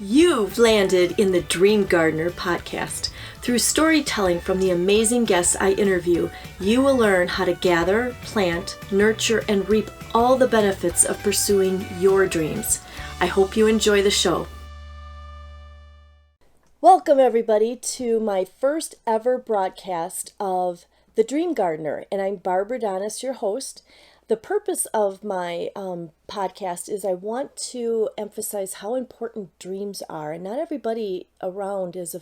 You've landed in the Dream Gardener podcast. Through storytelling from the amazing guests I interview, you will learn how to gather, plant, nurture, and reap all the benefits of pursuing your dreams. I hope you enjoy the show. Welcome, everybody, to my first ever broadcast of the Dream Gardener, and I'm Barbara Donis, your host. The purpose of my podcast is I want to emphasize how important dreams are, and not everybody around is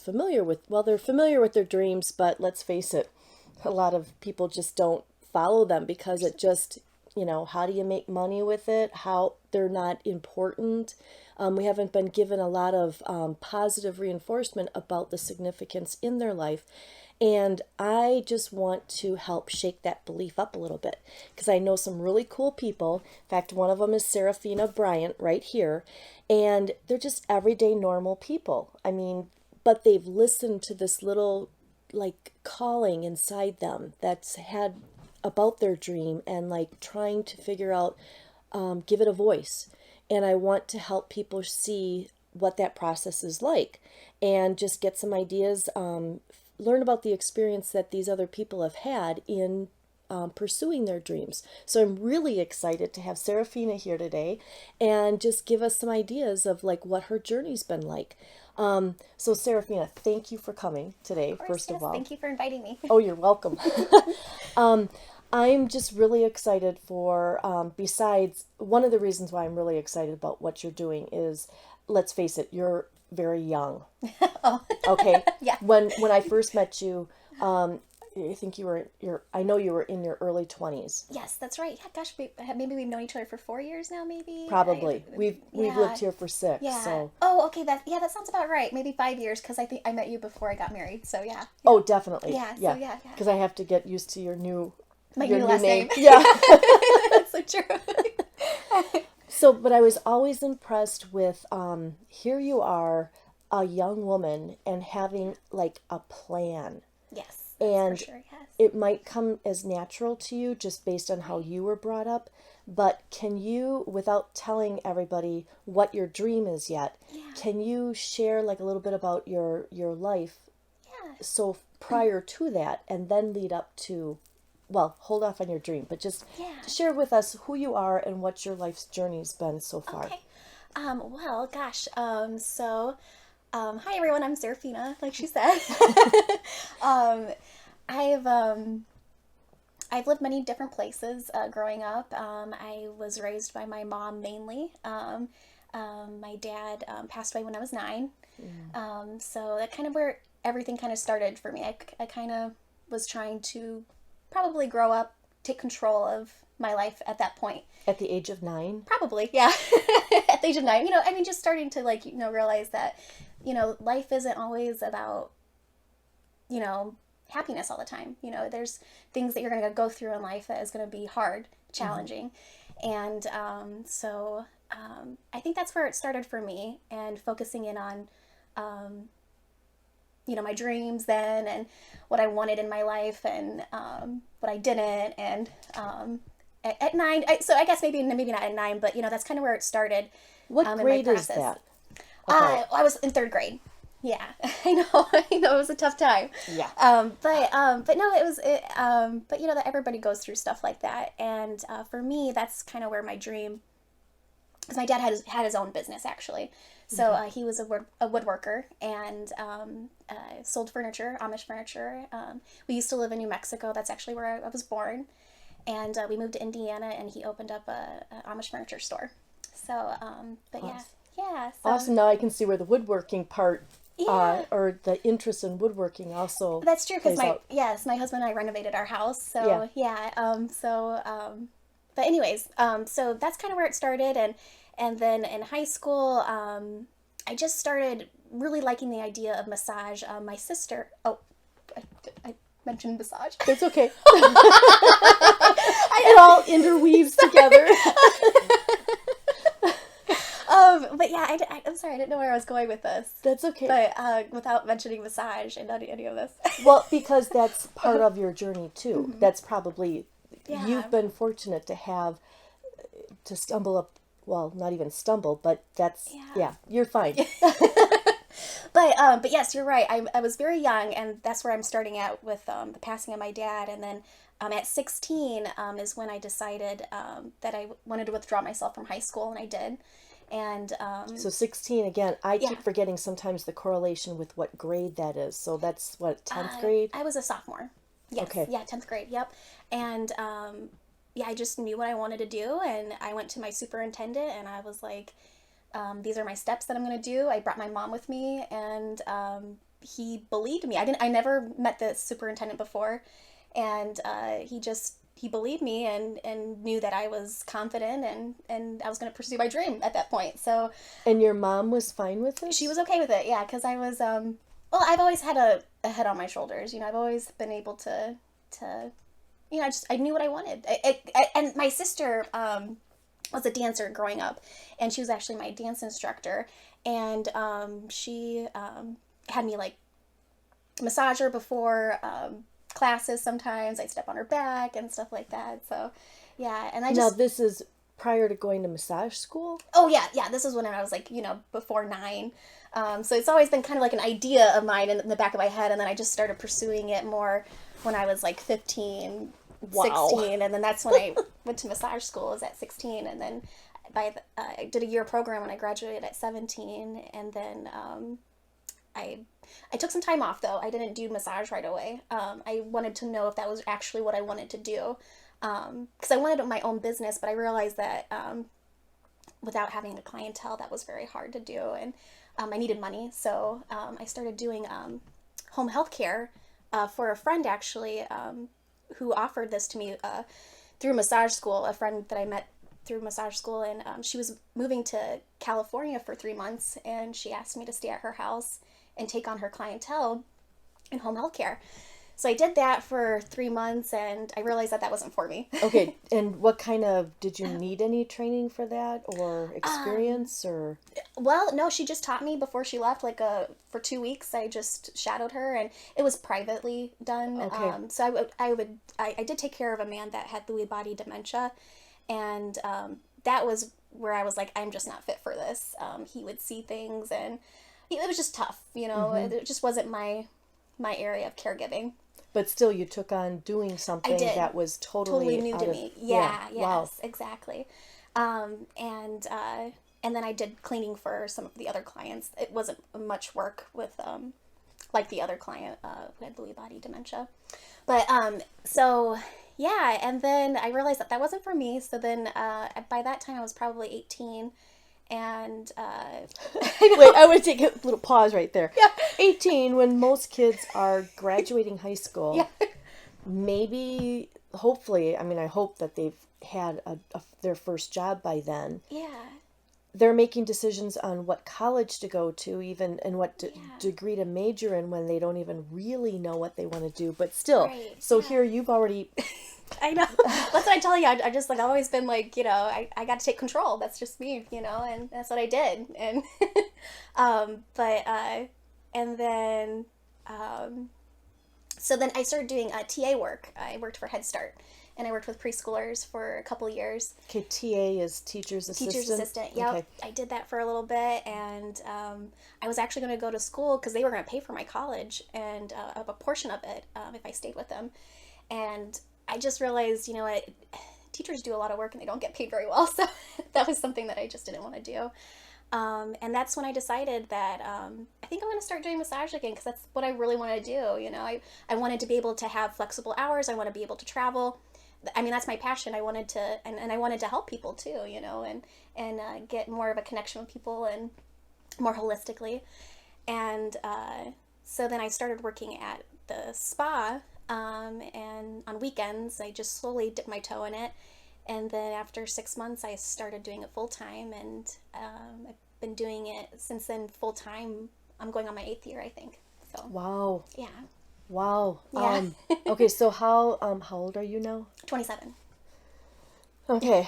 familiar with, well, they're familiar with their dreams, but let's face it, a lot of people just don't follow them because it just, how do you make money with it? How they're not important. We haven't been given a lot of positive reinforcement about the significance in their life. And I just want to help shake that belief up a little bit because I know some really cool people. In fact, one of them is Sarafina, Bryant, right here. And they're just everyday normal people. But they've listened to this little calling inside them that's had about their dream and trying to figure out, give it a voice. And I want to help people see what that process is like and just get some ideas, learn about the experience that these other people have had in pursuing their dreams. So I'm really excited to have Sarafina here today and just give us some ideas of what her journey's been like. So Sarafina, thank you for coming today, of course, first yes. of all. Thank you for inviting me. Oh, you're welcome. I'm just really excited for, besides, one of the reasons why I'm really excited about what you're doing is, let's face it, you're very young. Oh. Okay. Yeah. When I first met you, I think I know you were in your early 20s. Yes, that's right. Yeah, gosh, maybe we've known each other for 4 years now, maybe? Probably. We've lived here for 6. Yeah. So. Oh, okay. That sounds about right. Maybe 5 years because I think I met you before I got married. So yeah. Oh, definitely. Yeah. Yeah. So yeah. Because I have to get used to your new last name. Yeah. That's so true. So, but I was always impressed with, here you are, a young woman, and having a plan. Yes. And for sure, yes. It might come as natural to you just based on how you were brought up. But can you, without telling everybody what your dream is yet, can you share a little bit about your life? Yeah. So prior to that, and then lead up to, well, hold off on your dream, but just share with us who you are and what your life's journey's been so far. Okay. Well, gosh. Hi everyone. I'm Sarafina, like she said. I've lived many different places growing up. I was raised by my mom mainly. My dad passed away when I was 9. So that kind of where everything kind of started for me. I kind of was trying to probably grow up, take control of my life at that point. At the age of 9? Probably, yeah. At the age of 9. Just starting to realize that, life isn't always about, happiness all the time. There's things that you're going to go through in life that is going to be hard, challenging. And so I think that's where it started for me, and focusing in on, my dreams then, and what I wanted in my life, and what I didn't. And at 9, so I guess maybe not at 9, but that's kind of where it started. What grade is that? Okay. I was in 3rd grade. Yeah, I know it was a tough time. Yeah. But no, that everybody goes through stuff like that, and for me, that's kind of where my dream. Because my dad had his own business actually, so he was a woodworker and sold furniture, Amish furniture. We used to live in New Mexico. That's actually where I was born, and we moved to Indiana, and he opened up a Amish furniture store. So, but awesome. Yeah. So, awesome. Now I can see where the woodworking part. Or the interest in woodworking also. That's true, because my husband and I renovated our house. So but anyways, so that's kind of where it started, and then in high school, I just started really liking the idea of massage. My sister, I mentioned massage. It's okay. It all interweaves together. But yeah, I'm sorry, I didn't know where I was going with this. That's okay. But without mentioning massage and any of this. Well, because that's part of your journey too. Mm-hmm. That's probably, you've been fortunate to stumble well, not even stumbled, but that's, Yeah. you're fine. But yes, you're right. I was very young, and that's where I'm starting out with the passing of my dad. And then at 16 is when I decided that I wanted to withdraw myself from high school, and I did. And So 16, again, I yeah, keep forgetting sometimes the correlation with what grade that is. So that's what, 10th grade? I was a sophomore. Yes, Okay. yeah, 10th grade. Yep. And yeah, I just knew what I wanted to do, and I went to my superintendent, and I was like, these are my steps that I'm going to do. I brought my mom with me, and he believed me. I never met the superintendent before, and he believed me, and knew that I was confident, and I was going to pursue my dream at that point. So And your mom was fine with this? she was okay with it. Yeah, because I was well, I've always had a head on my shoulders. I've always been able to I knew what I wanted. And my sister was a dancer growing up, and she was actually my dance instructor, and she had me like massage her before classes. Sometimes I'd step on her back and stuff like that. So yeah, and I Now, just this is prior to going to massage school? oh yeah, this was when I was like before 9. So it's always been kind of like an idea of mine in the back of my head, and then I just started pursuing it more when I was like 15, Wow. 16, and then that's when I went to massage school. Was at 16, and then I did a year program when I graduated at 17, and then I I took some time off though. I didn't do massage right away. I wanted to know if that was actually what I wanted to do, because I wanted my own business, but I realized that without having a clientele, that was very hard to do, and I needed money, so I started doing home health care for a friend actually, who offered this to me through massage school. A friend that I met through massage school, and she was moving to California for 3 months, and she asked me to stay at her house and take on her clientele in home health care. So I did that for 3 months, and I realized that that wasn't for me. Okay, and did you need any training for that or experience or? Well, no, she just taught me before she left. Like for 2 weeks, I just shadowed her, and it was privately done. Okay. So I did take care of a man that had Lewy body dementia, and that was where I was like, I'm just not fit for this. He would see things, and it was just tough. It just wasn't my area of careggiving. But still, you took on doing something that was totally new to me. Yeah, yes, wow. exactly. And then I did cleaning for some of the other clients. It wasn't much work with like the other client who had Lewy body dementia. But so yeah, and then I realized that that wasn't for me. So then by that time I was probably 18, and Wait, I would take a little pause right there. Yeah. 18, when most kids are graduating high school, yeah. maybe, hopefully, I mean, I hope that they've had their first job by then. Yeah. They're making decisions on what college to go to, even, and what degree to major in, when they don't even really know what they want to do. But still, Right. so here you've already... I know. That's what I tell you. I just like I've always been like, I got to take control. That's just me, and that's what I did. And and then so then I started doing TA work. I worked for Head Start, and I worked with preschoolers for a couple years. Okay, TA is teacher's assistant? Teacher's assistant, yep. Okay. I did that for a little bit, and I was actually going to go to school because they were going to pay for my college, and a portion of it if I stayed with them. And I just realized, teachers do a lot of work and they don't get paid very well. So that was something that I just didn't want to do. And that's when I decided that I think I'm going to start doing massage again, because that's what I really want to do. I wanted to be able to have flexible hours. I want to be able to travel. I mean, that's my passion. I wanted to, and I wanted to help people too, and get more of a connection with people and more holistically. And so then I started working at the spa. And on weekends, I just slowly dipped my toe in it. And then after 6 months, I started doing it full time, and I've been doing it since then full time. I'm going on my 8th year, I think. So wow. Yeah. Wow. Yeah. Okay, so how old are you now? 27. Okay.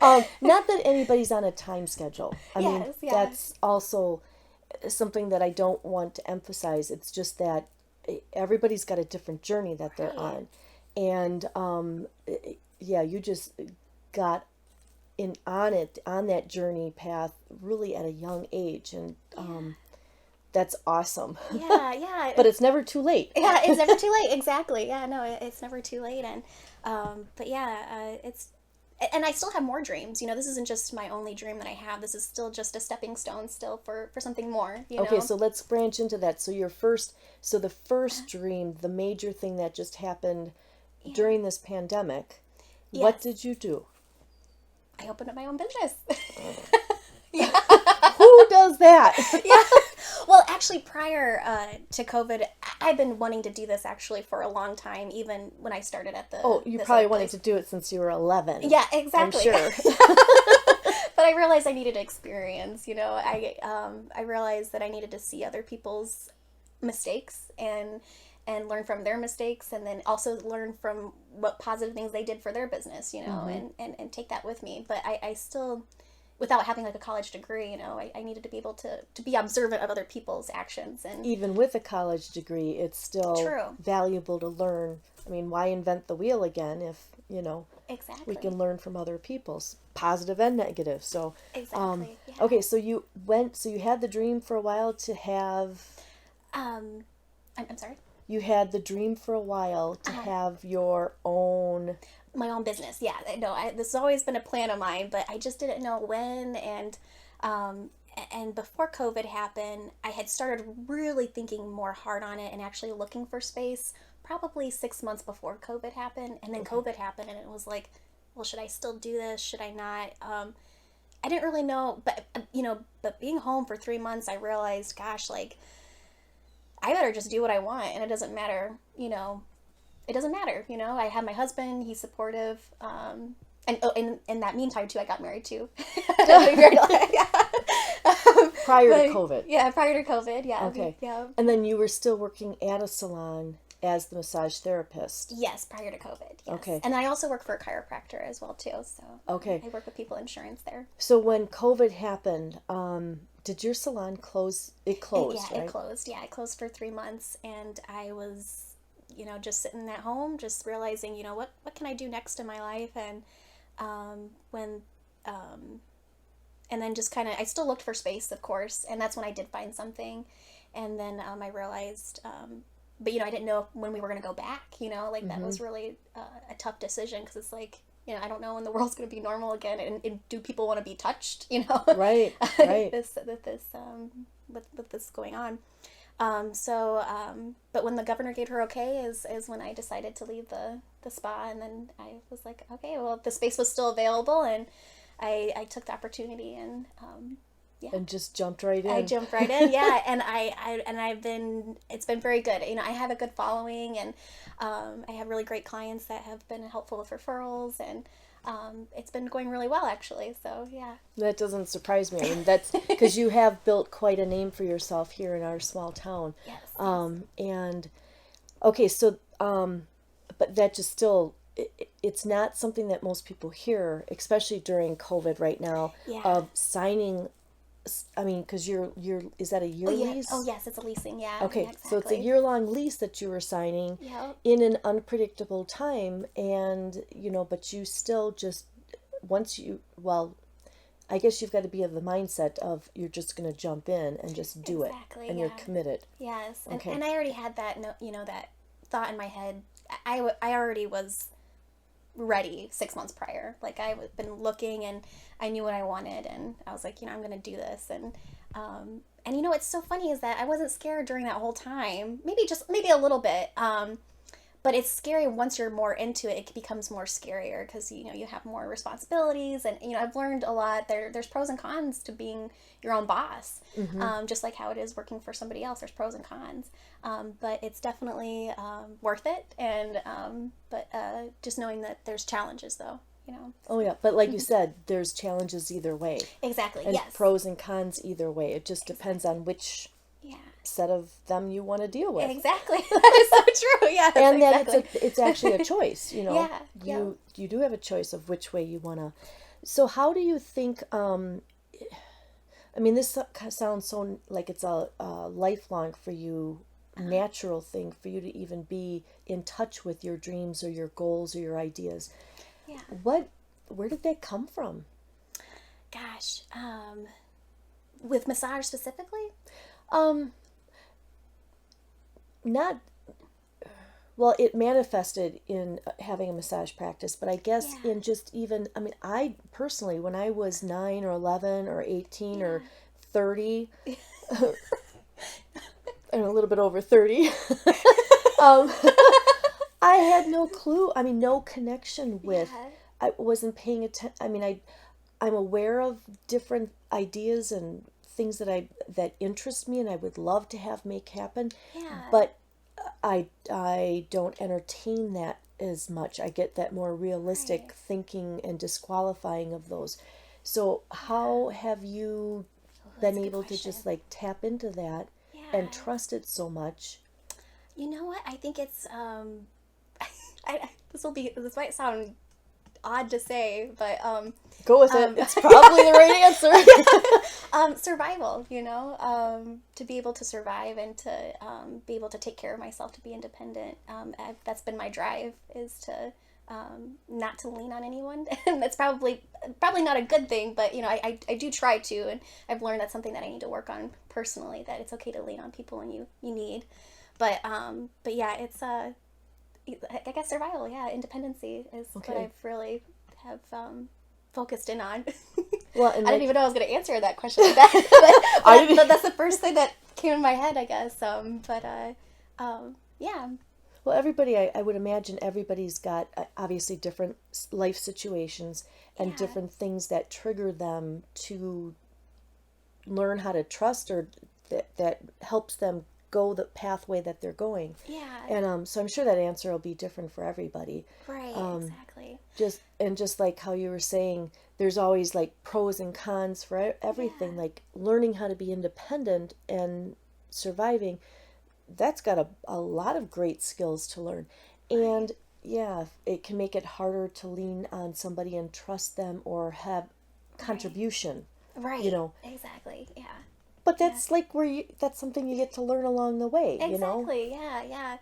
Not that anybody's on a time schedule. I mean, that's also something that I don't want to emphasize. It's just that everybody's got a different journey that they're on. And you just got on that journey path really at a young age, and that's awesome. Yeah, yeah. But it's never too late. Yeah, it's never too late. Exactly. Yeah, no, it's never too late. And, but yeah, and I still have more dreams. This isn't just my only dream that I have. This is still just a stepping stone still for something more, Okay, so let's branch into that. So the first dream, the major thing that just happened during this pandemic, what Yes. did you do? I opened up my own business. Who does that? Yeah. Well, actually, prior to COVID, I've been wanting to do this actually for a long time, even when I started at the. Oh, you this probably other wanted place. to do it since you were 11. Yeah, exactly. I'm sure. But I realized I needed experience. I realized that I needed to see other people's mistakes and learn from their mistakes, and then also learn from what positive things they did for their business. And take that with me. But I still, without having like a college degree, I needed to be able to be observant of other people's actions. And Even with a college degree, it's still True. valuable to learn. I mean, why invent the wheel again if, exactly. we can learn from other people's positive and negative. So, Exactly. Yeah. okay, so you had the dream for a while to have, I'm sorry. you had the dream for a while to have your own, My own business. Yeah, no, this has always been a plan of mine, but I just didn't know when. And before COVID happened, I had started really thinking more hard on it and actually looking for space probably 6 months before COVID happened. And then COVID happened, and it was like, well, should I still do this? Should I not? I didn't really know, but being home for 3 months, I realized, gosh, like, I better just do what I want, and it doesn't matter, it doesn't matter. I have my husband, he's supportive. And in that meantime too, I got married too. prior to COVID. Yeah, prior to COVID. Yeah. Okay. Yeah. And then you were still working at a salon as the massage therapist. Yes, prior to COVID. Yes. Okay. And I also work for a chiropractor as well too. So Okay. I work with people insurance there. So when COVID happened, did your salon close? It closed, Yeah, right? it closed. Yeah, it closed for 3 months, and I was, just sitting at home, just realizing, what can I do next in my life, and when and then just kind of, I still looked for space, of course, and that's when I did find something, and then I realized, but I didn't know when we were going to go back, like that was really a tough decision, because it's like, I don't know when the world's going to be normal again, and do people want to be touched, Right, right. with this going on. But when the governor gave her okay is when I decided to leave the spa, and then I was like, okay, well, the space was still available, and I took the opportunity, and yeah. And just jumped right in. I jumped right in, yeah, and it's been very good. I have a good following, and I have really great clients that have been helpful with referrals, and it's been going really well, actually. So yeah. That doesn't surprise me. I mean, that's because you have built quite a name for yourself here in our small town. Yes. And okay, so but that just still, it's not something that most people hear, especially during COVID right now. Yeah. Of signing. I mean, because you're is that a year lease? Oh yes, it's a leasing. Yeah. Okay, Yeah, exactly. so it's a year-long lease that you were signing in an unpredictable time, and but you still just I guess you've got to be of the mindset of you're just going to jump in and just do Exactly, it, and you're committed. Yes, Okay. and I already had that that thought in my head. I already was ready 6 months prior. Like, I've been looking, and I knew what I wanted, and I was like, I'm going to do this, and what's so funny is that I wasn't scared during that whole time. Maybe a little bit. But it's scary once you're more into it. It becomes more scarier because you have more responsibilities, and I've learned a lot. There's pros and cons to being your own boss, just like how it is working for somebody else. There's pros and cons, but it's definitely worth it. And but just knowing that there's challenges, though. Oh yeah, but like you said, there's challenges either way. Exactly. And yes. pros and cons either way. It just depends on which set of them you want to deal with. Exactly. That is so true. Yeah. And exactly. that it's actually a choice, Yeah. You do have a choice of which way you want to. So how do you think, I mean, this sounds so like it's a lifelong for you, natural thing for you to even be in touch with your dreams or your goals or your ideas. Yeah. Where did that come from? Gosh, with massage specifically? Not Well, it manifested in having a massage practice, but I guess Yeah. in just even, I personally, when I was 9 or 11 or 18 Yeah. or 30, and a little bit over 30, um, I had no clue. No connection with, Yeah. I wasn't paying attention. I'm aware of different ideas and things that interest me and I would love to have make happen, Yeah. but I don't entertain that as much. I get that more realistic Right. thinking and disqualifying of those. So how have you Oh, been that's a good able to question. just like tap into that and Yeah. trust it so much? You know what? I think it's this might sound odd to say, but Go with it. um It's probably the right answer. survival, to be able to survive and to be able to take care of myself, to be independent. That's been my drive, is to not to lean on anyone. And that's probably not a good thing, but I do try to, and I've learned that's something that I need to work on personally, that it's okay to lean on people when you need. But yeah, it's I guess survival, yeah, independency is what Okay. I've really have focused in on. Well, I and didn't like even know I was going to answer that question like that. I didn't. That's the first thing that came in my head, I guess. Yeah, Well, everybody, I would imagine everybody's got obviously different life situations and yeah, different things that trigger them to learn how to trust, or that helps them go the pathway that they're going. yeah, And so I'm sure that answer will be different for everybody. right, Um, exactly. just like how you were saying, there's always like pros and cons for everything. Yeah, Like learning how to be independent and surviving, that's got a lot of great skills to learn. right, And yeah, it can make it harder to lean on somebody and trust them or have right, contribution, you right, know. exactly. Yeah, But yeah. that's like that's something you get to learn along the way. Exactly. Yeah, yeah.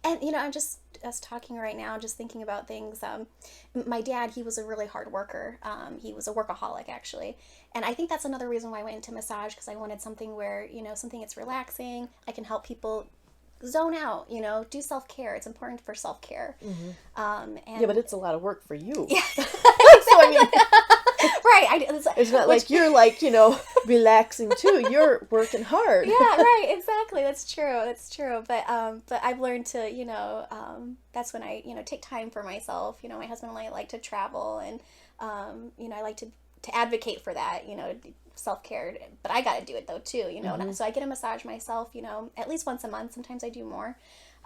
And I'm just us talking right now, just thinking about things. My dad, he was a really hard worker. He was a workaholic, actually, and I think that's another reason why I went into massage, because I wanted something where something that's relaxing. I can help people zone out. Do self care. It's important for self care. Yeah, but And it's a lot of work for you. yeah, So I mean, right. it's not Which like you're like, relaxing too. You're working hard. yeah, right, exactly. That's true. That's true. But I've learned to, that's when I, take time for myself. My husband and I like to travel, and I like to advocate for that, self care. But I got to do it though too, Mm-hmm. So I get a massage myself, at least once a month. Sometimes I do more.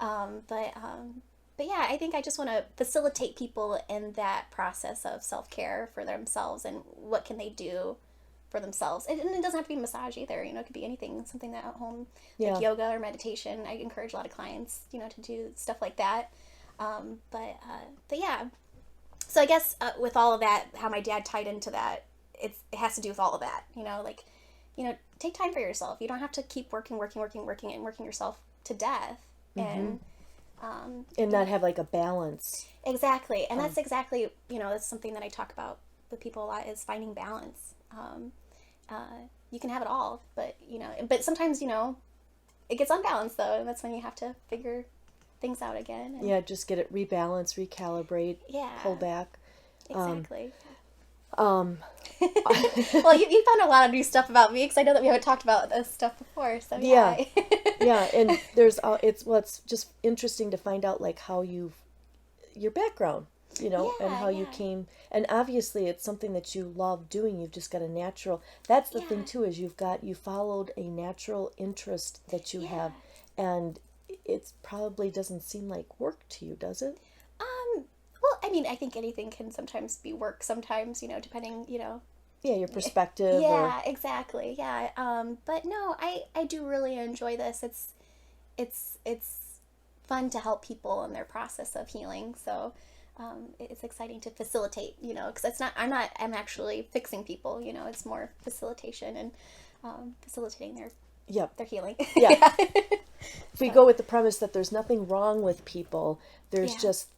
Um, but um, but yeah, I think I just want to facilitate people in that process of self care for themselves, and what can they do for themselves. And it doesn't have to be massage either. It could be anything, something that at home, like Yeah. yoga or meditation. I encourage a lot of clients, to do stuff like that. But yeah. So I guess with all of that, how my dad tied into that, it has to do with all of that. Take time for yourself. You don't have to keep working, working, working, working, and working yourself to death. Mm-hmm. And And not have like a balance. exactly. And Um, that's exactly, that's something that I talk about with people a lot, is finding balance. You can have it all, but sometimes, it gets unbalanced though, and that's when you have to figure things out again. And yeah, just get it rebalance, recalibrate, pull yeah, back. exactly. Um, Well, you found a lot of new stuff about me, because I know that we haven't talked about this stuff before. So yeah, yeah. yeah, and it's just interesting to find out like how your background, and Yeah, how you yeah, came, and obviously it's something that you love doing. You've just got a natural. That's the thing yeah, too, is you followed a natural interest that you yeah. have, and it probably doesn't seem like work to you, does it? Um. Well, I mean, I think anything can sometimes be work. Sometimes, depending, Yeah, your perspective or Yeah, exactly. Yeah. But no, I do really enjoy this. It's fun to help people in their process of healing. So, it's exciting to facilitate, because I'm actually fixing people, it's more facilitation, and facilitating yeah, their healing. yeah. Yeah. If we So, go with the premise that there's nothing wrong with people, there's yeah. just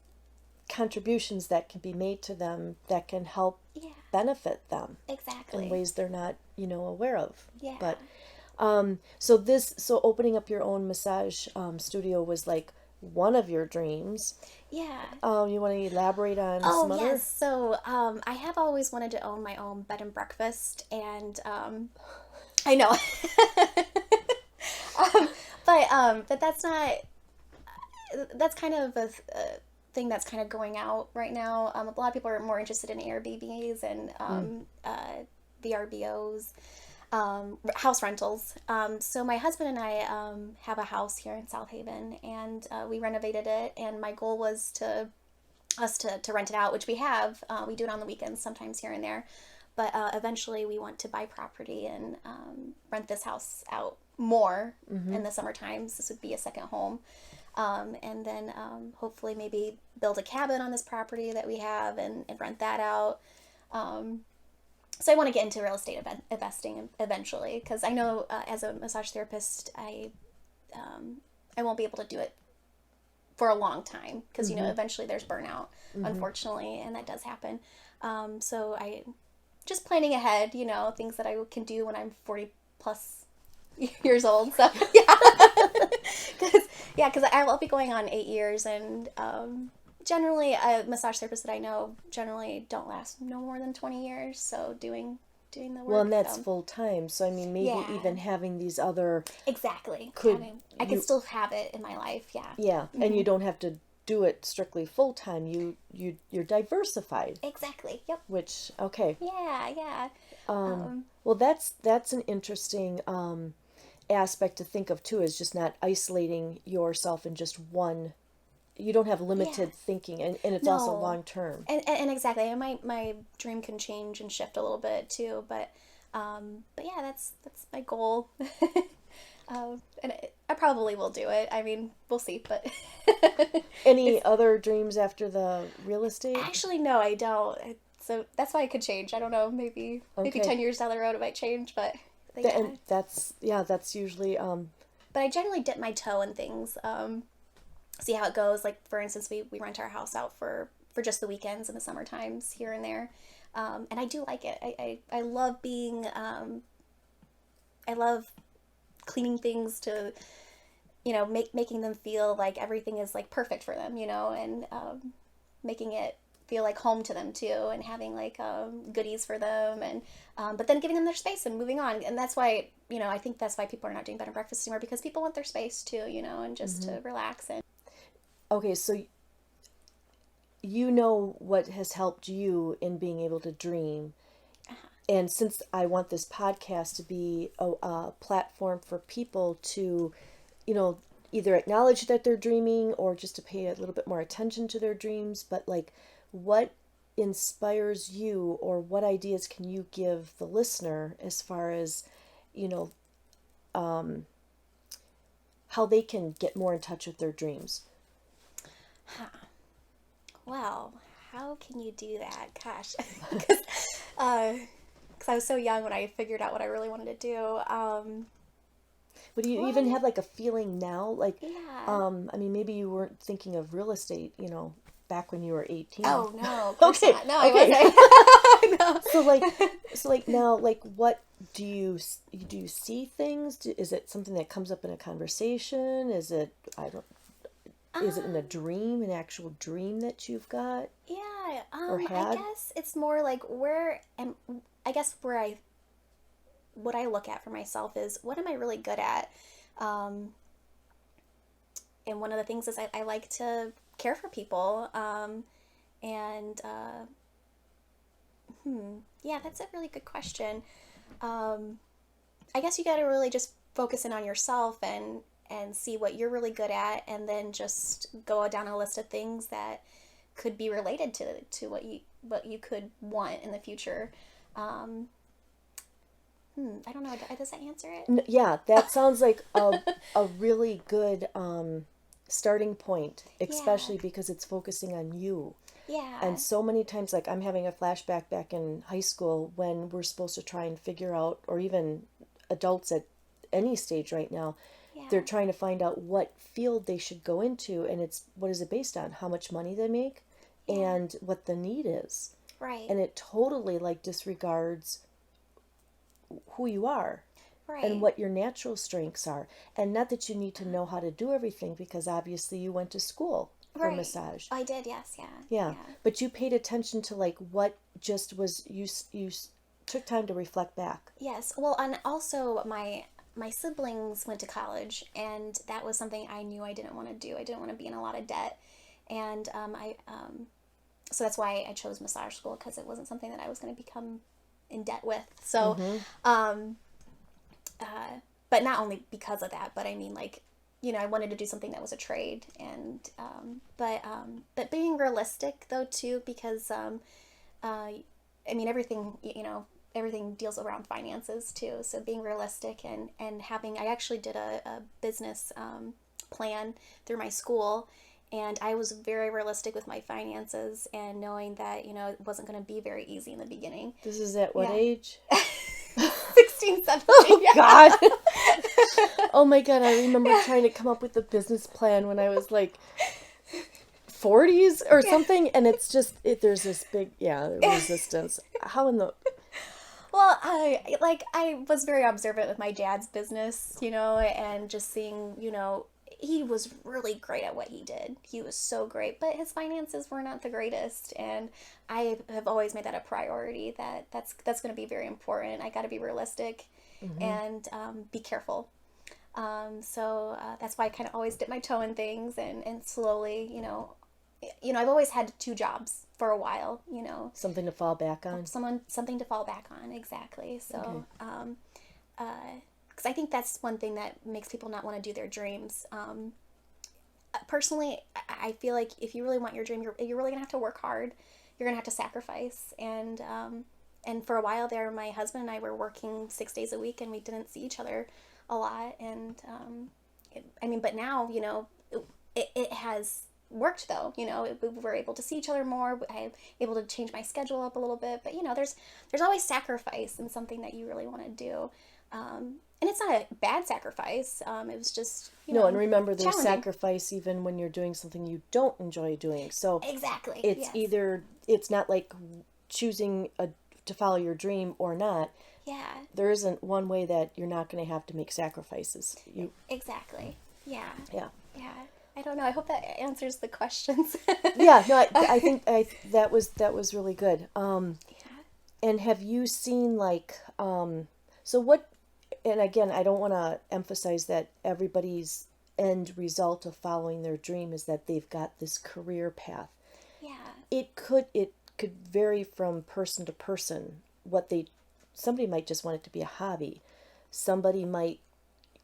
contributions that can be made to them that can help Yeah, benefit them in exactly. ways they're not, aware of. Yeah. But so opening up your own massage studio was like one of your dreams. Yeah. You want to elaborate on Oh, some other? yes. So, I have always wanted to own my own bed and breakfast, and I know. um, but that's not. That's kind of a thing that's kind of going out right now. A lot of people are more interested in Airbnbs and VRBOs, house rentals. So my husband and I have a house here in South Haven, and we renovated it. And my goal was to us to rent it out, which we have. We do it on the weekends sometimes here and there. But eventually we want to buy property and rent this house out more in the summer times. This would be a second home. And then hopefully maybe build a cabin on this property that we have and rent that out. So I want to get into real estate investing eventually, because I know as a massage therapist, I won't be able to do it for a long time, because eventually there's burnout, unfortunately, and that does happen. So I just planning ahead, things that I can do when I'm 40 plus years old. So because I'll be going on 8 years, and generally massage therapists that I know generally don't last no more than 20 years. So doing the work. Well, and that's full time. So I mean, maybe Yeah. even having these other Exactly. I you- can still have it in my life. Yeah. yeah, and you don't have to do it strictly full time. You're diversified, Exactly. Yep. which okay. Yeah. Yeah. Well, that's an interesting aspect to think of too, is just not isolating yourself in just one. You don't have limited Yes. thinking, and it's also No. long term. And exactly, and my dream can change and shift a little bit too, but yeah, that's my goal. And I probably will do it. I mean, we'll see, but Any other dreams after the real estate? actually, no, I don't. So that's why it could change. I don't know. Maybe Okay. 10 years down the road it might change, but yeah. And that's usually But I generally dip my toe in things. See how it goes. Like, for instance, we rent our house out for just the weekends in the summer times here and there. And I do like it. I love being, I love cleaning things to, making them feel like everything is like perfect for them, and making it feel like home to them too, and having like goodies for them, and but then giving them their space and moving on. And that's why, I think that's why people are not doing bed and breakfast anymore, because people want their space too, and just to relax. And okay. So you know what has helped you in being able to dream. And since I want this podcast to be a platform for people to, either acknowledge that they're dreaming or just to pay a little bit more attention to their dreams, but like, what inspires you, or what ideas can you give the listener as far as, how they can get more in touch with their dreams? well, how can you do that? Gosh, because I was so young when I figured out what I really wanted to do. But do you even have like a feeling now? Like, Yeah. I mean, maybe you weren't thinking of real estate, back when you were 18. Oh no, of course Okay, not. No, okay. I wasn't. No. So like now, like, what do you see things? Is it something that comes up in a conversation? Is it, is it in a dream, an actual dream that you've got? Yeah. Or I had? guess it's more like what I look at for myself is, what am I really good at? And one of the things is I like to care for people. And yeah, that's a really good question. I guess you got to really just focus in on yourself and see what you're really good at, and then just go down a list of things that could be related to what you could want in the future. I don't know. Does that answer it? Yeah, that sounds like a really good starting point, especially because it's focusing on you. Yeah. And so many times, like, I'm having a flashback back in high school when we're supposed to try and figure out, or even adults at any stage right now, Yeah. they're trying to find out what field they should go into, and it's, what is it based on? How much money they make? and what the need is. Right. And it totally like disregards who you are. Right. And what your natural strengths are. And not that you need to know how to do everything, because obviously you went to school for massage. I did, yes, Yeah. But you paid attention to like what just was, you took time to reflect back. Yes. Well, and also my siblings went to college, and that was something I knew I didn't want to do. I didn't want to be in a lot of debt. And so that's why I chose massage school, because it wasn't something that I was going to become in debt with. So, but not only because of that, but I mean, like, I wanted to do something that was a trade, and but being realistic though too, because I mean, everything deals around finances too. So being realistic and having, I actually did a business plan through my school, and I was very realistic with my finances, and knowing that it wasn't going to be very easy in the beginning. This is at what age? 16, 17. Oh, God. Oh, my God. I remember trying to come up with a business plan when I was like 40s or something. And it's just, there's this big, resistance. How in the... Well, I was very observant with my dad's business, and just seeing, he was really great at what he did. He was so great, but his finances were not the greatest. And I have always made that a priority, that's going to be very important. I got to be realistic and be careful. So that's why I kind of always dip my toe in things, and slowly, I've always had 2 jobs for a while, Something to fall back on. Something to fall back on, exactly. So, because I think that's one thing that makes people not want to do their dreams. Personally, I feel like if you really want your dream, you're really gonna have to work hard. You're gonna have to sacrifice, and for a while there, my husband and I were working 6 days a week, and we didn't see each other a lot. And but now, it has worked though. We were able to see each other more. I'm able to change my schedule up a little bit, but there's always sacrifice in something that you really want to do. And it's not a bad sacrifice. It was just, No, and remember, there's sacrifice even when you're doing something you don't enjoy doing. So exactly, it's either, it's not like choosing to follow your dream or not. Yeah. There isn't one way that you're not going to have to make sacrifices. Exactly. Yeah. Yeah. Yeah. I don't know. I hope that answers the questions. Yeah. No, I think that was really good. And have you seen like, so what? And again, I don't want to emphasize that everybody's end result of following their dream is that they've got this career path. Yeah. It could vary from person to person. Somebody might just want it to be a hobby. Somebody might,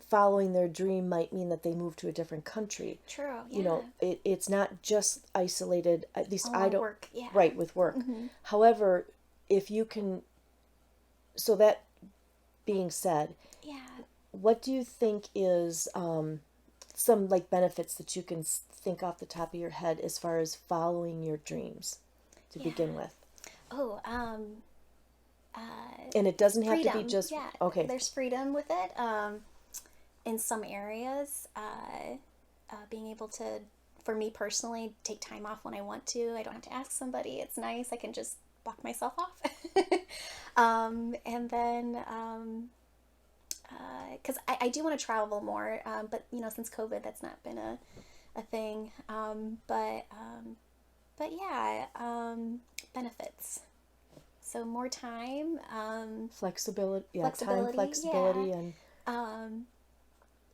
following their dream might mean that they move to a different country. True. Yeah. It's not just isolated. At least I don't. Work. Yeah. Right, with work. Mm-hmm. However, if you can, so that being said, what do you think is some like benefits that you can think off the top of your head as far as following your dreams to begin with? Oh, and it doesn't have freedom. To be just okay. There's freedom with it. In some areas, being able to, for me personally, take time off when I want to. I don't have to ask somebody. It's nice. I can just block myself off. And then, because I do want to travel more, but since COVID, that's not been a thing. But yeah, benefits. So more time, flexibility, flexibility, time flexibility, and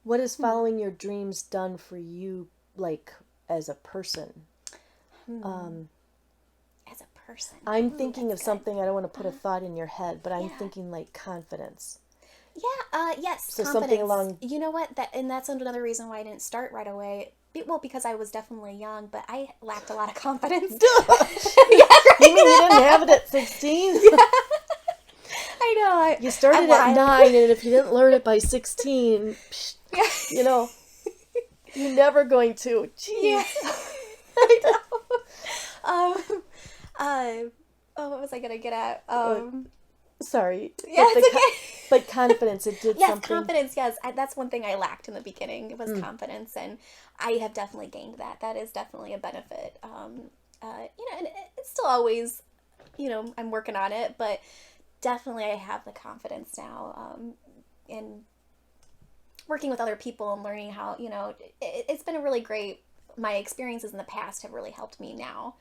what has following your dreams done for you, like as a person? As a person, I'm thinking of something. I don't want to put a thought in your head, but I'm thinking like confidence. Yeah. Yes. So confidence. something along. You know what? That's another reason why I didn't start right away. Well, because I was definitely young, but I lacked a lot of confidence. Yeah, right. You mean you didn't have it at 16? Yeah. I know. You started at 9, and if you didn't learn it by 16, you're never going to. Jeez. Yeah. I know. What was I gonna get at? Sorry. Yeah, it's okay. But confidence, it did something. Yes, confidence, yes. That's one thing I lacked in the beginning. It was confidence, and I have definitely gained that. That is definitely a benefit. and it's still always, I'm working on it, but definitely I have the confidence now, in working with other people and learning how, it's been a really great, my experiences in the past have really helped me now,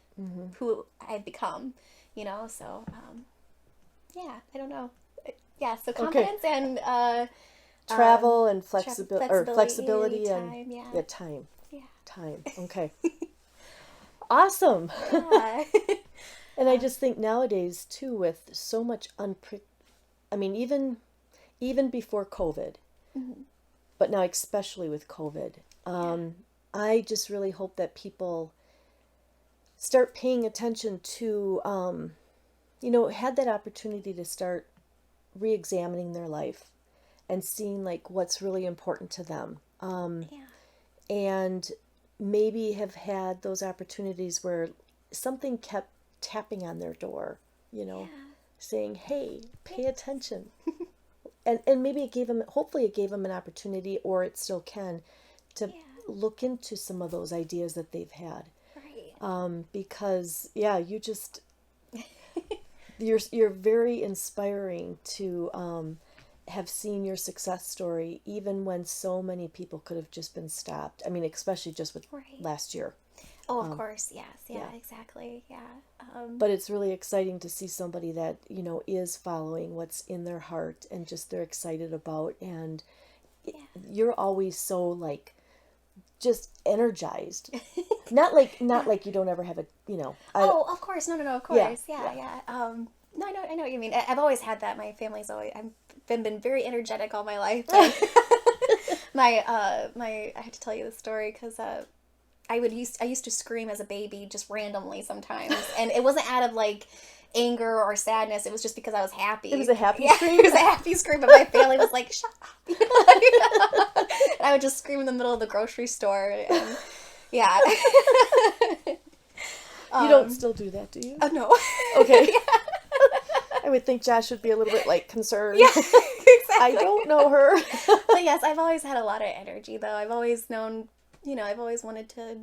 who I've become, so, yeah, I don't know. Yeah, so confidence and travel and flexibility time, and yeah. time. Yeah. Time. Okay. Awesome. Yeah. And I just think nowadays too, with so much I mean, even before COVID, but now especially with COVID, I just really hope that people start paying attention to, had that opportunity to start re-examining their life and seeing like what's really important to them. And maybe have had those opportunities where something kept tapping on their door, saying, hey, pay attention. And maybe hopefully it gave them an opportunity, or it still can, to look into some of those ideas that they've had. Right. Because, you just, you're very inspiring to have seen your success story, even when so many people could have just been stopped. I mean, especially just with last year. Oh, of course, yes. Yeah, exactly. Yeah. But it's really exciting to see somebody that, is following what's in their heart and just they're excited about. And you're always so like just energized. not like you don't ever have Oh, of course. No, of course. Yeah. No, I know what you mean. I've always had that. My family's always, I've been very energetic all my life. I have to tell you the story because, I used to scream as a baby just randomly sometimes, and it wasn't out of like anger or sadness. It was just because I was happy. It was a happy scream? It was a happy scream, but my family was like, shut up. And I would just scream in the middle of the grocery store, and yeah. You don't still do that, do you? Oh, no. Okay. I would think Josh would be a little bit like concerned. Yeah, exactly. I don't know her. But yes, I've always had a lot of energy, though. I've always known, I've always wanted to,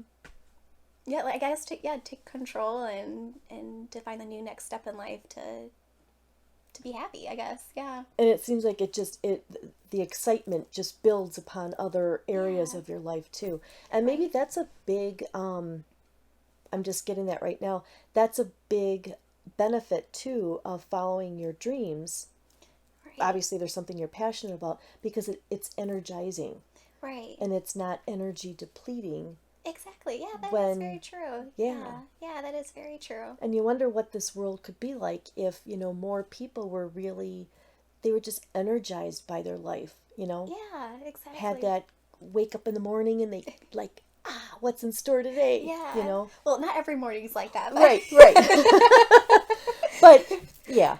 I guess take control and to find the new next step in life to be happy, I guess. Yeah. And it seems like the excitement just builds upon other areas of your life too. And maybe that's a big, I'm just getting that right now. That's a big benefit too of following your dreams. Right. Obviously there's something you're passionate about because it's energizing. Right. And it's not energy depleting. Exactly. Yeah, that is very true. Yeah. Yeah, that is very true. And you wonder what this world could be like if, more people were they were just energized by their life, Yeah, exactly. Had that wake up in the morning and they like, what's in store today? Yeah. Well, not every morning's like that. But... Right. But yeah.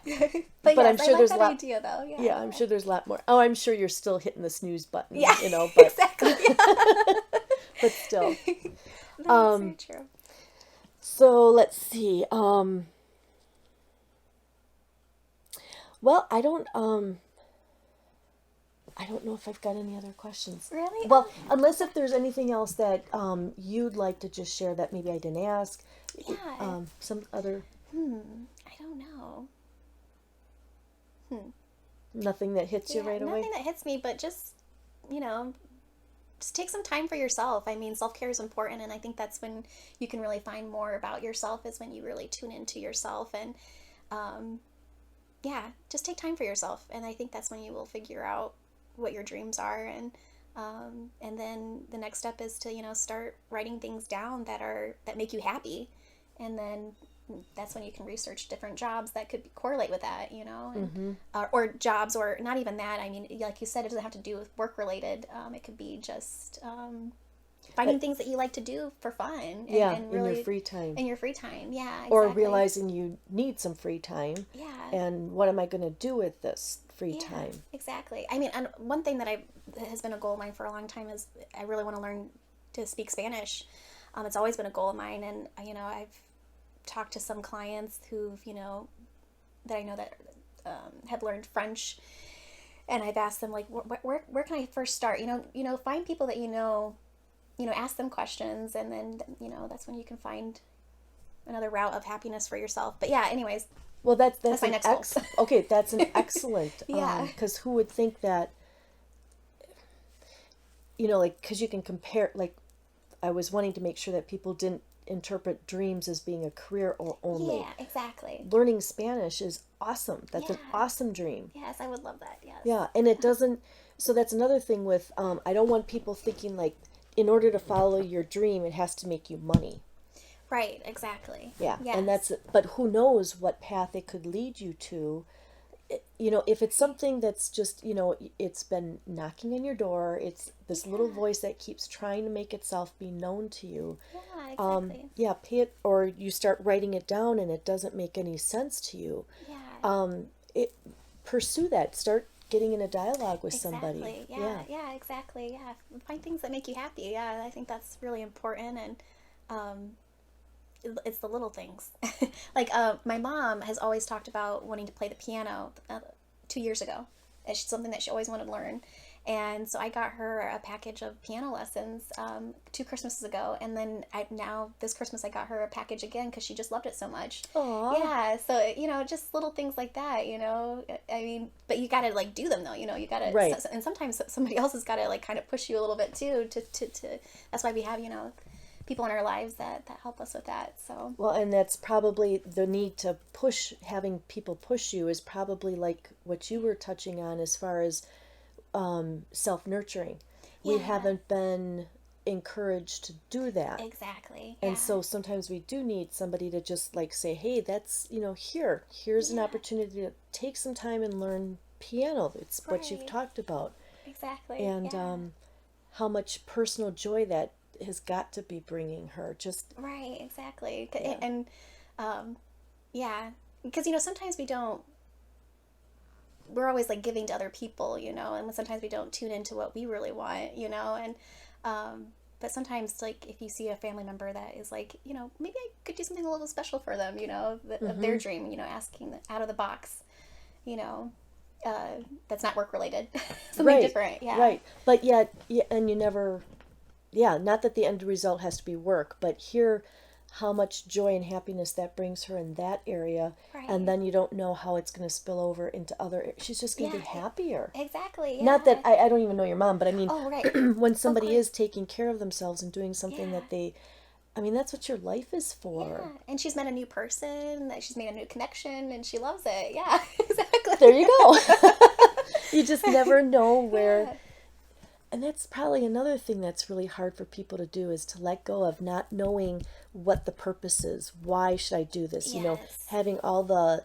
But yes, I'm sure there's that a lot. Idea, though. Yeah. Yeah, I'm sure there's a lot more. Oh, I'm sure you're still hitting the snooze button. Yeah. But exactly. but still. That's very true. So let's see. Well, I don't know if I've got any other questions. Really? Well, unless if there's anything else that you'd like to just share that maybe I didn't ask. Yeah. Some other. I don't know. Nothing that hits you right away? Nothing that hits me, but just, just take some time for yourself. I mean, self-care is important, and I think that's when you can really find more about yourself, is when you really tune into yourself, and just take time for yourself. And I think that's when you will figure out what your dreams are, and then the next step is to, start writing things down that make you happy, and then that's when you can research different jobs that could correlate with that, and, or jobs, or not even that. I mean, like you said, it doesn't have to do with work related. It could be just finding things that you like to do for fun. And really, in your free time. In your free time, yeah. Exactly. Or realizing you need some free time. Yeah. And what am I going to do with this free time? Exactly. I mean, and one thing that has been a goal of mine for a long time is I really want to learn to speak Spanish. It's always been a goal of mine, and I've talked to some clients who've that I know that have learned French, and I've asked them like, where can I first start? Find people that ask them questions, and then that's when you can find another route of happiness for yourself. But yeah, anyways, Well, that's my an next goal. okay, that's an excellent, Yeah. because who would think that, like, because you can compare, like, I was wanting to make sure that people didn't interpret dreams as being a career or only. Yeah, exactly. Learning Spanish is awesome. That's an Yeah. awesome dream. Yes, I would love that. Yes. Yeah, and it doesn't, so that's another thing with, I don't want people thinking like, in order to follow your dream, it has to make you money. Right, exactly. Yeah, Yes. and but who knows what path it could lead you to. If it's something that's just, it's been knocking on your door, it's this little voice that keeps trying to make itself be known to you. Yeah, exactly. Yeah, pay it, or you start writing it down and it doesn't make any sense to you. Yeah. Pursue that. Start getting in a dialogue with Exactly. somebody. Yeah, exactly. Yeah. Find things that make you happy. Yeah, I think that's really important, and it's the little things. Like my mom has always talked about wanting to play the piano 2 years ago. It's something that she always wanted to learn. And so I got her a package of piano lessons 2 Christmases ago, and then now this Christmas I got her a package again because she just loved it so much. Aww. Yeah, so just little things like that. I mean, but you gotta like do them though. You gotta Right. and sometimes somebody else has gotta like kind of push you a little bit too. To that's why we have people in our lives that help us with that. So Well, and that's probably the need to push, having people push you is probably like what you were touching on as far as self-nurturing. We Yeah. haven't been encouraged to do that. exactly. And Yeah. so sometimes we do need somebody to just like say, hey, that's, here's an Yeah. opportunity to take some time and learn piano. It's what you've Right. talked about. Exactly. And Yeah. how much personal joy that has got to be bringing her. Just, Right, exactly. Yeah. And yeah, because sometimes we're always like giving to other people, and sometimes we don't tune into what we really want, and but sometimes like if you see a family member that is like, maybe I could do something a little special for them, of their dream, asking out of the box, you know, that's not work related, something right, different. Yeah. right. But yeah, and you never, not that the end result has to be work, but hear how much joy and happiness that brings her in that area. Right. And then you don't know how it's going to spill over into other, she's just going to be Yeah, happier. Exactly. Yeah. Not that I don't even know your mom, but I mean, Oh, right. when somebody course. is taking care of themselves and doing something Yeah. that that's what your life is for. Yeah, and she's met a new person, that she's made a new connection, and she loves it. Yeah, exactly. There you go. You just never know where. Yeah. And that's probably another thing that's really hard for people to do, is to let go of not knowing what the purpose is. Why should I do this? Yes. Having all the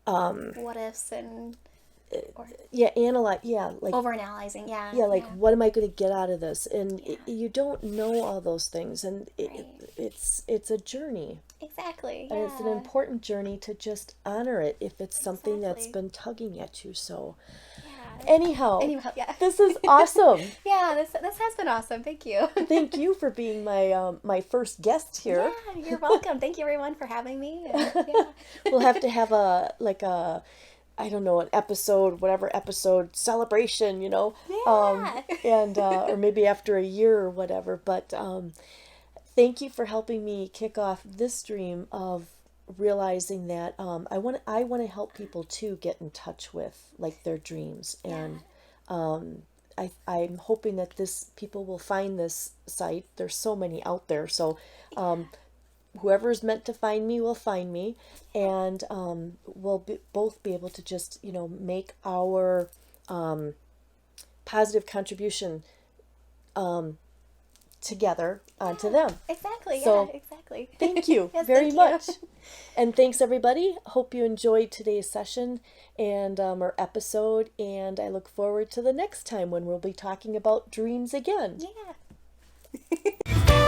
What ifs and analyze, like overanalyzing. Yeah. like what am I going to get out of this? And Yeah. you don't know all those things, and Right. it's a journey. Exactly. And Yeah. it's an important journey to just honor it if it's something that's Exactly. been tugging at you. So Yeah. anyhow, Yeah. this is awesome. Yeah. This has been awesome. Thank you. Thank you for being my first guest here. Yeah, you're welcome. Thank you, everyone, for having me. And, yeah. We'll have to have a I don't know, an episode celebration, Yeah. and or maybe after a year or whatever. But thank you for helping me kick off this dream of realizing that I want to help people to get in touch with like their dreams, and I'm hoping that people will find this site. There's so many out there, so whoever's meant to find me will find me, and we'll both be able to just make our positive contribution together onto them. Exactly. So, Yeah. Exactly. Thank you Yes, very thank you. much. And thanks, everybody. Hope you enjoyed today's session and our episode. And I look forward to the next time when we'll be talking about dreams again. Yeah.